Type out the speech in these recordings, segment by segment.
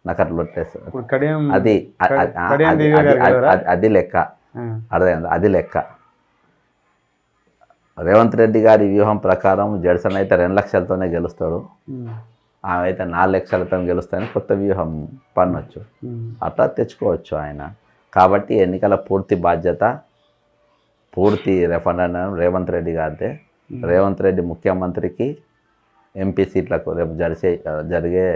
నాకు అట్లా లొట్టేస్తుంది. ఇప్పుడు కడియం అది కడియం దేవి గారు కదా? అది లెక్క. ఆ, అర్థమైంది, అది లెక్క. రేవంత్ రెడ్డి గారి వ్యూహం ప్రకారం జడ్సన్ అయితే 2 లక్షలతోనే గెలుస్తాడు, ఉమ్, ఆమె అయితే 4 లక్షలతో గెలుస్తాయని కొత్త వ్యూహం పన్నొచ్చు. ఉమ్, అట్లా తెచ్చుకోవచ్చు ఆయన. కాబట్టి ఎన్నికల పూర్తి బాధ్యత, పూర్తి రెఫరెండం రేవంత్ రెడ్డి గారిదే. రేవంత్ రెడ్డి ముఖ్యమంత్రికి ఎంపీ సీట్లకు రేపు జరిగే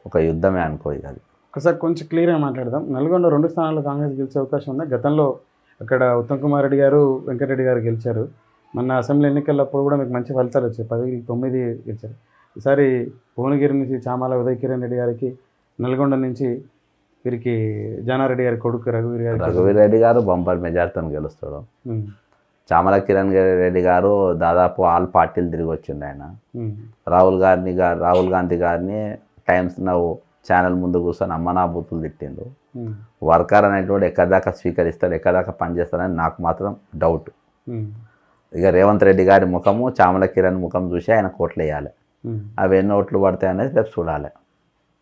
ఒక యుద్ధమే అనుకో ఇక అది. ఒకసారి కొంచెం క్లియర్గా మాట్లాడదాం. నల్గొండ 2 స్థానాల్లో కాంగ్రెస్ గెలిచే అవకాశం ఉందా? గతంలో అక్కడ ఉత్తమ్ కుమార్ రెడ్డి గారు, వెంకటరెడ్డి గారు గెలిచారు. మొన్న అసెంబ్లీ ఎన్నికలప్పుడు కూడా మీకు మంచి ఫలితాలు వచ్చాయి, 10-9 గెలిచారు. ఈసారి భువనగిరి నుంచి చామాల ఉదయ్ కిరణ్ రెడ్డి గారికి, నల్గొండ నుంచి వీరికి జానారెడ్డి గారి కొడుకు రఘువీర్ గారికి. రఘువీర్ రెడ్డి గారు బంపర్ మెజార్టీతో గెలుస్తాడు. ఉమ్, చామల కిరణ్ రెడ్డి గారు దాదాపు ఆల్ పార్టీలు తిరిగి వచ్చిండు ఆయన. ఉమ్, రాహుల్ గాంధీ గారిని టైమ్స్ నౌ ఛానల్ ముందు కూర్చొని అమ్మనా బూతులు తిట్టిండు. ఉమ్, వర్కర్ అనేటువంటి ఎక్కడిదాకా స్వీకరిస్తాడు, ఎక్కడిదాకా పనిచేస్తాడని నాకు మాత్రం డౌట్. ఉమ్, ఇక రేవంత్ రెడ్డి గారి ముఖము, చామల కిరణ్ ముఖం చూసి ఆయన కోట్లు వేయాలి. ఉమ్. అవి ఎన్ని ఓట్లు పడతాయి అనేది రేపు చూడాలి.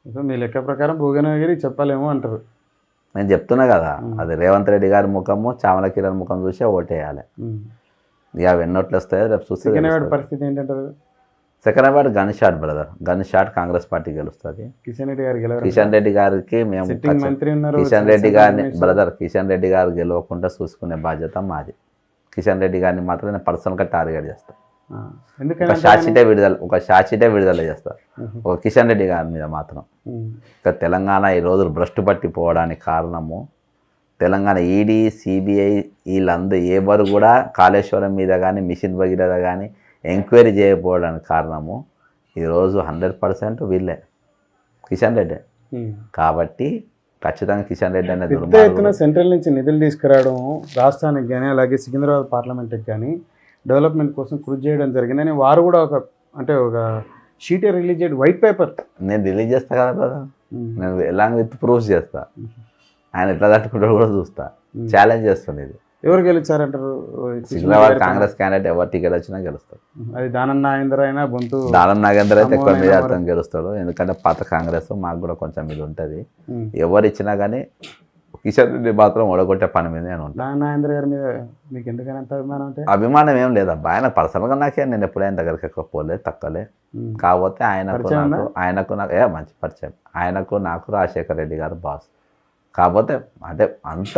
సో మీ లెక్క ప్రకారం భువనగిరి చెప్పాలేమో అంటారు. నేను చెప్తున్నా కదా, అది రేవంత్ రెడ్డి గారి ముఖము, చామల కిరణ్ ముఖం చూసి ఓటేయాలి. ఉమ్. ఇక అవి ఎన్ని ఓట్లు వస్తాయో రేపు చూస్తే సికింద్రాబాద్ పరిస్థితి ఏంటంటారు? Second gun shot brother, gun shot Congress party గెలుస్తుంది. కిషన్ రెడ్డి గారు గెలవరు. కిషన్ రెడ్డి గారికి మేము సిట్టింగ్ మంత్రి ఉన్నారు. కిషన్ రెడ్డి గారిని బ్రదర్, కిషన్ రెడ్డి గారు గెలవకుండా చూసుకునే బాధ్యత మాది. కిషన్ రెడ్డి గారిని మాత్రం నేను పర్సనల్గా టార్గెట్ చేస్తాను. ఆ, ఒక ఎందుకంటే షార్ట్షీటే విడుదల చేస్తారు ఒక కిషన్ రెడ్డి గారి మీద మాత్రం. ఉమ్, ఇక తెలంగాణ ఈ రోజు భ్రష్టు పట్టిపోవడానికి కారణము, తెలంగాణ ఈడీ, సిబిఐ వీళ్ళందరూ ఎవరు కూడా కాళేశ్వరం మీద కానీ, మిషన్ భగీరథ కానీ ఎంక్వైరీ చేయకపోవడానికి కారణము ఈరోజు 100% వీళ్ళే, కిషన్ రెడ్డి. ఉమ్. కాబట్టి ఖచ్చితంగా కిషన్ రెడ్డి అనేది పెద్ద ఎత్తున సెంట్రల్ నుంచి నిధులు తీసుకురావడం, రాష్ట్రానికి కానీ అలాగే సికింద్రాబాద్ పార్లమెంట్కి కానీ డెవలప్మెంట్ కోసం కృషి చేయడం జరిగిందని వారు కూడా ఒక షీటే రిలీజ్ చేయడం, వైట్ పేపర్ నేను రిలీజ్ చేస్తా కదా బ్రదర్, నేను ఎలాంగ్ విత్ ప్రూఫ్స్ చేస్తా. ఆయన ఎట్లా తట్టుకుంటాడో కూడా చూస్తా, ఛాలెంజ్ చేస్తాను. ఇది ఎవరు గెలిచారంటారు? సికింద్రాబాద్ కాంగ్రెస్ క్యాండిడేట్ ఎవరు టికెట్ వచ్చినా గెలుస్తాడు. అది దానం నాగేందర్ అయినా, బొంతు దానం నాగేందర్ అయితే ఎక్కువ మెజార్టీతో గెలుస్తాడు. ఎందుకంటే పాత కాంగ్రెస్ మాకు కూడా కొంచెం ఇది ఉంటుంది. ఎవరు ఇచ్చినా కానీ కిషన్ రెడ్డి మాత్రం ఓడగొట్టే పని మీద నేను ఉంటాను. దానం నాగేందర్ గారి మీద మీకు ఎందుకని అంత అభిమానం? అంటే అభిమానం ఏం లేదబ్బా, ఆయన పర్సనల్గా నాకే, నేను ఎప్పుడైనా దగ్గరికి ఎక్కువ పోలేదు, తక్కలే. కాకపోతే ఆయనకు నాకు మంచి పరిచయం. ఆయనకు నాకు రాజశేఖర్ రెడ్డి గారు బాస్. కాకపోతే అంటే అంత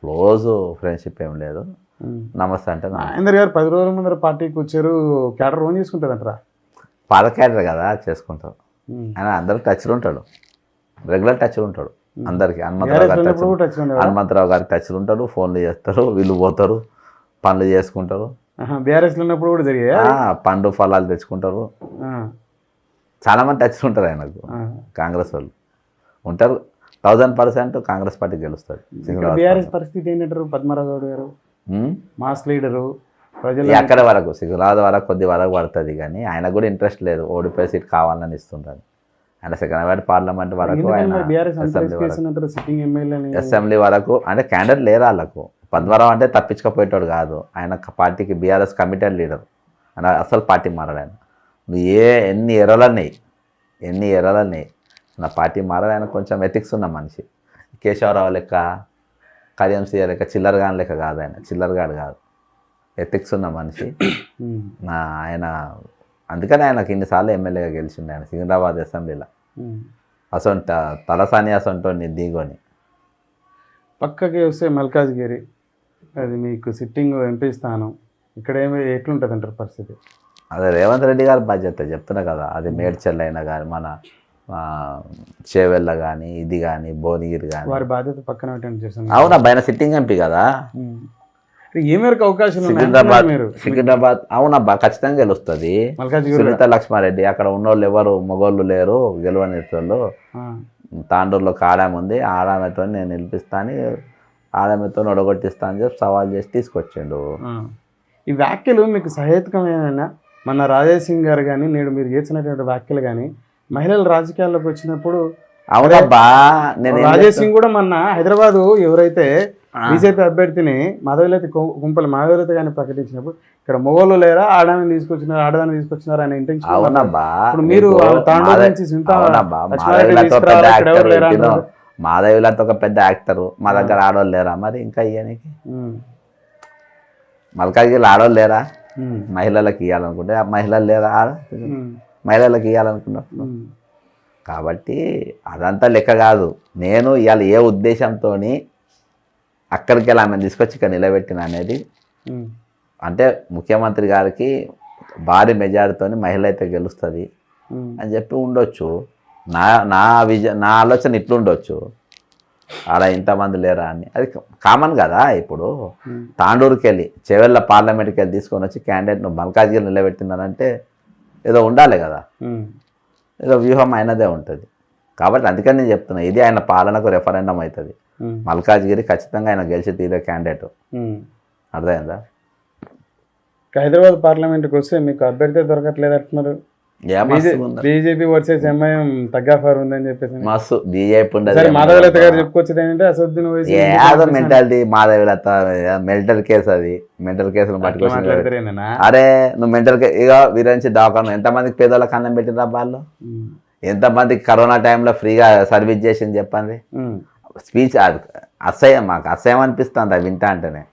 క్లోజ్ ఫ్రెండ్షిప్ ఏం లేదు. నమస్తే అంటే నాగేందర్ గారు 10 రోజుల ముందర పార్టీకి వచ్చారు, క్యాడర్ ఓన్ చేసుకుంటారంటారా? పాత క్యాడర్ కదా, చేసుకుంటారు. ఆయన అందరికి టచ్లో ఉంటాడు, రెగ్యులర్ టచ్లో ఉంటాడు అందరికి. హనుమంతరావు గారికి టచ్లు ఉంటాడు, ఫోన్లు చేస్తారు, వీళ్ళు పోతారు, పనులు చేసుకుంటారు. బీఆర్ఎస్లో ఉన్నప్పుడు కూడా జరిగాయి, పండు ఫలాలు తెచ్చుకుంటారు. చాలా మంది టచ్లు ఉంటారు ఆయనకు. కాంగ్రెస్ వాళ్ళు ఉంటారు, 1000% కాంగ్రెస్ పార్టీ గెలుస్తుంది. బీఆర్ఎస్ పరిస్థితి ఏంటంటారు? పద్మరావు గౌడ్ గారు మాస్ లీడరు, ప్రజలు ఎక్కడ వరకు సికింద్రాబాద్ వరకు కొద్ది వరకు పడుతుంది, కానీ ఆయనకు కూడా ఇంట్రెస్ట్ లేదు, ఓడిపోయే సీట్ కావాలని ఇస్తుంటారు. ఆయన సెకండ్ పార్లమెంట్ వరకు, అసెంబ్లీ వరకు అంటే క్యాండిడేట్ లేరు వాళ్ళకు. పద్మరావు అంటే తప్పించుకపోయేటోడు కాదు, ఆయన పార్టీకి బీఆర్ఎస్ కమిటెడ్ లీడర్. ఆయన అసలు పార్టీ మారాడు. ఆయన నువ్వు ఎన్ని ఎర్రలన్నాయి నా పార్టీ మారాడు. ఆయన కొంచెం ఎథిక్స్ ఉన్న మనిషి. కేశవరావు లెక్క, కళ్యాణ్ సీఆర్ లెక్క చిల్లరగాని లెక్క కాదు, ఆయన చిల్లరగాడు కాదు, ఎథిక్స్ ఉన్న మనిషి. ఆయన అందుకని ఆయనకు ఇన్నిసార్లు ఎమ్మెల్యేగా గెలిచిండు ఆయన సికింద్రాబాద్ అసెంబ్లీలో. అసొంట తలసాని అసొంటోని దిగొని. పక్కకి వస్తే మల్కాజ్గిరి, అది మీకు సిట్టింగ్ ఎంపీ స్థానం, ఇక్కడ ఎట్లుంటుంది అంటారు పరిస్థితి? అదే రేవంత్ రెడ్డి గారి బాధ్యత చెప్తున్నా కదా. అది మేడ్చల్ అయినా కానీ, మన చేవెళ్ళ కానీ, ఇది కానీ, భువనగిరి కానీ, వారి బాధ్యత పక్కన చేస్తాను. అవునా, ఆయన సిట్టింగ్ ఎంపీ కదా. ఏ మేరకు అవకాశం? సికింద్రాబాద్ అవునబ్బా, ఖచ్చితంగా గెలుస్తుంది. సునీత లక్ష్మారెడ్డి, అక్కడ ఉన్నోళ్ళు ఎవరు మగోళ్ళు లేరు గెలవని వాళ్ళు. తాండూరులో ఒక ఆడామె ఉంది, ఆడామెతో నేను నిలిపిస్తాను, ఆడామెతో ఒడగొట్టిస్తా అని చెప్పి సవాల్ చేసి తీసుకొచ్చిండు. ఈ వ్యాఖ్యలు మీకు సహేతుకమైన? మన రాజేష్ సింగ్ గారు కానీ నేడు మీరు చేసినటువంటి వ్యాఖ్యలు కానీ మహిళలు రాజకీయాల్లోకి వచ్చినప్పుడు అవునబ్బా నేను రాజేష్ సింగ్ కూడా మొన్న హైదరాబాద్ ఎవరైతే బీజేపీ అభ్యర్థిని మాధవీలత గారిని ప్రకటించినప్పుడు ఇక్కడ మొగోళ్ళు లేరా ఆడదాన్ని తీసుకొచ్చినారు అనే ఇంటెన్షన్. అవునబ్బా ఇప్పుడు మీరు తాండూరు నుంచి మాధవిలతో ఒక పెద్ద యాక్టర్ మా దగ్గర ఆడవాళ్ళు లేరా మరి ఇంకా ఇయ్యనికి మల్కాజ్గిరిలో ఆడవాళ్ళు లేరా మహిళలకు ఇవ్వాలనుకుంటే మహిళలు లేరా మహిళలకు ఇవ్వాలనుకున్నప్పుడు కాబట్టి అదంతా లెక్క కాదు. నేను ఇవాళ ఏ ఉద్దేశంతో అక్కడికి వెళ్ళి ఆమెను తీసుకొచ్చి ఇక్కడ నిలబెట్టిన అనేది అంటే ముఖ్యమంత్రి గారికి భారీ మెజారిటీతో మహిళ అయితే గెలుస్తుంది అని చెప్పి ఉండొచ్చు. నా ఆలోచన ఇట్లుండొచ్చు, ఆడ ఇంతమంది లేరా అని. అది కామన్ కదా. ఇప్పుడు తాండూరుకి వెళ్ళి చెవెళ్ళ పార్లమెంట్కి వెళ్ళి తీసుకొని వచ్చి క్యాండిడేట్ నువ్వు మల్కాజ్గిరి నిలబెట్టినారంటే ఏదో ఉండాలి కదా, ఏదో వ్యూహం అయినదే ఉంటుంది. కాబట్టి అందుకని నేను చెప్తున్నా ఇది ఆయన పాలనకు రెఫరెండం అవుతుంది. మల్కాజ్గిరి ఖచ్చితంగా ఆయన గెలిచి తీరే క్యాండిడేట్. అర్థమైందా? హైదరాబాద్ పార్లమెంట్కి వస్తే మీకు అభ్యర్థి దొరకట్లేదు అంటున్నారు. బీజేపీ వర్సెస్ ఎంఐఎం తగ్గాఫర్ ఉందని చెప్పేసి మస్తు బీజేపీ మాధవలత గారు చెప్పుకొచ్చేది ఏంటంటే అసదుద్దీన్ ఓవైసీ ఏదో మెంటాలిటీ మాధవలత మెంటల్ కేసు, అది మెంటల్ కేసును పట్టుకొచ్చి అరే నువ్వు మెంటల్ కేసు ఇక వీరించి దవాఖాన ఎంతమందికి పేదోళ్ళకి అన్నం పెట్టిన వాళ్ళు, ఎంతమందికి కరోనా టైంలో ఫ్రీగా సర్వీస్ చేసింది చెప్పండి. స్పీచ్ అసహ్యం, మాకు అసహ్యం అనిపిస్తుంది అవి వింటా అంటేనే.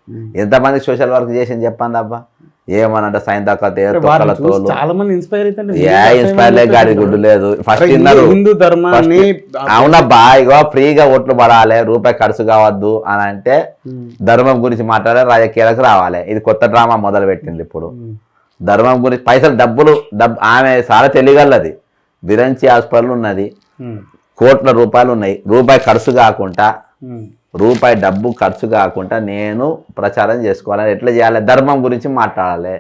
ఎంతమందికి సోషల్ వర్క్ చేసింది చెప్పండి అబ్బా. ఏమనంటే సైన్ చాలా మంది ఇన్స్పైర్ ఇన్స్పైర్ గాడి గుడ్డు లేదు. ఫస్ట్ హిందూ ధర్మాన్ని అవునబ్బా ఇగో ఫ్రీగా ఓట్లు పడాలి, రూపాయి ఖర్చు కావద్దు అని అంటే ధర్మం గురించి మాట్లాడే రాజకీయాలకు రావాలి. ఇది కొత్త డ్రామా మొదలు పెట్టింది ఇప్పుడు. ధర్మం గురించి పైసలు డబ్బు ఆమె చాలా తెలియగలది. విరంచి హాస్పిటల్ ఉన్నది, కోట్ల రూపాయలు ఉన్నాయి, రూపాయి ఖర్చు కాకుండా రూపాయి డబ్బు ఖర్చు కాకుండా నేను ప్రచారం చేసుకోవాలి. ఎట్లా చేయాలి? ధర్మం గురించి మాట్లాడాలి,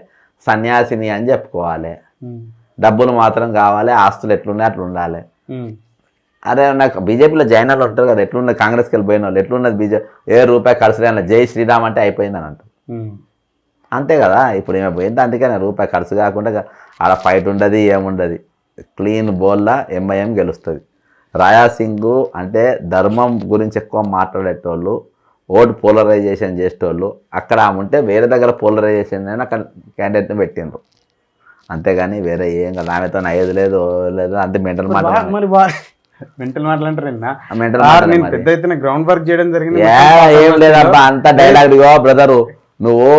సన్యాసిని అని చెప్పుకోవాలి, డబ్బులు మాత్రం కావాలి, ఆస్తులు ఎట్లున్నాయి అట్లా ఉండాలి. అరే నాకు బీజేపీలో జైనాలు ఉంటారు కదా, ఎట్లున్నది కాంగ్రెస్కి వెళ్ళిపోయిన వాళ్ళు ఎట్లున్నది బీజేపీ ఏ రూపాయి ఖర్చు లేని జై శ్రీరామ్ అంటే అయిపోయిందని అంటారు. అంతే కదా. ఇప్పుడు ఏమో పోయింది. అందుకని రూపాయి ఖర్చు కాకుండా ఆడ ఫైట్ ఉండదు, ఏముండదు, క్లీన్ బోల్లా ఎంఐఎం గెలుస్తుంది. రాజాసింగ్ అంటే ధర్మం గురించి ఎక్కువ మాట్లాడేటోళ్ళు, ఓటు పోలరైజేషన్ చేసేటోళ్ళు. అక్కడ ఆమె ఉంటే వేరే దగ్గర పోలరైజేషన్ అని అక్కడ క్యాండిడేట్ని పెట్టిండ్రు. అంతేగాని వేరే ఏం కదా. ఆమెతో అయ్యేది లేదు అంతే. మెంటల్ పెద్ద ఎత్తున గ్రౌండ్ వర్క్ చేయడం జరిగింది. ఏం లేదబ్బా అంత డైలాగ్. బ్రదరు నువ్వు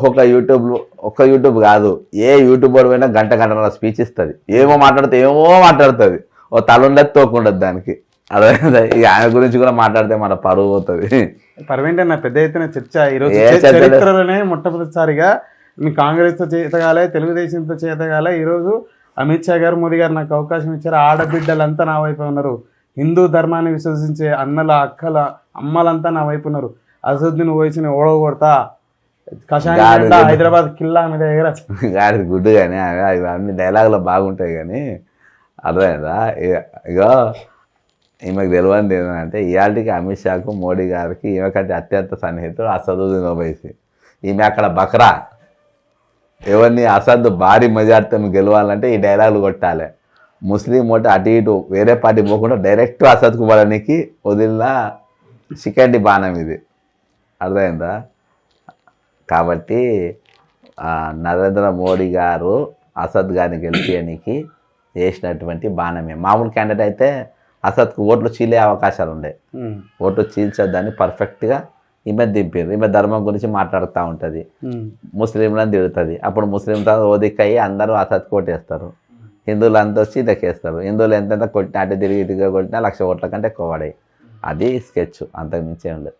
ఒక్క యూట్యూబ్ కాదు, ఏ యూట్యూబర్ పోయినా గంట స్పీచ్ ఇస్తుంది. ఏమో మాట్లాడుతుంది. ఓ తలుండదు తోకుండదు దానికి. అదే ఇక ఆమె గురించి కూడా మాట్లాడితే మన పరువు పోతుంది. పర్వేంటన్నా పెద్ద ఎత్తున చర్చ ఈరోజు చరిత్రలోనే మొట్టమొదటిసారిగా మీ కాంగ్రెస్తో చేతగాలే, తెలుగుదేశంతో చేతగాలే. ఈరోజు అమిత్ షా గారు, మోదీ గారు నాకు అవకాశం ఇచ్చారు. ఆడబిడ్డలంతా నా వైపు ఉన్నారు. హిందూ ధర్మాన్ని విశ్వసించే అన్నల, అక్కల, అమ్మలంతా నా వైపు ఉన్నారు. అసదుద్దీన్ ఓవైసీని ఓడగొడతా, కషాయం హైదరాబాద్ కిల్లా మీద గాడి గుడ్డు కానీ అన్ని డైలాగులో బాగుంటాయి కానీ అర్థమైందా? ఇక ఈమెకు తెలియదు ఏంటంటే ఇవాళకి అమిత్ షాకు, మోడీ గారికి ఈమె కంటే అత్యంత సన్నిహితుడు అసదుద్దీన్ ఓవైసీ. ఈమె అక్కడ బక్రా. ఎవరిని అసద్ భారీ మెజార్టీతో గెలవాలంటే ఈ డైలాగులు కొట్టాలి. ముస్లిం ఓటు అటు ఇటు వేరే పార్టీ పోకుండా డైరెక్ట్ అసద్కు పడడానికి వదిలిన చికెండి బాణం ఇది. అర్థమైందా? కాబట్టి నరేంద్ర మోడీ గారు అసద్ గారిని గెలిచేయడానికి చేసినటువంటి బాణమే. మామూలు క్యాండిడేట్ అయితే అసద్కు ఓట్లు చీలే అవకాశాలు ఉండే. ఓట్లు చీల్చొద్దని పర్ఫెక్ట్గా ఈమె దింపారు. ఈమె ధర్మం గురించి మాట్లాడుతూ ఉంటుంది, ముస్లింలను తిడుతుంది. అప్పుడు ముస్లింతో ఓదిక్కయ్యి అందరూ అసద్కు ఓటేస్తారు. హిందువులు అంతా వచ్చి ఇదకేస్తారు. హిందువులు ఎంతెంత కొట్టినా అటు తిరిగి ఇటుగా కొట్టినా 1,00,000 ఓట్ల కంటే ఎక్కువ పడాయి. అది స్కెచ్, అంతకు మించి ఏం లేదు.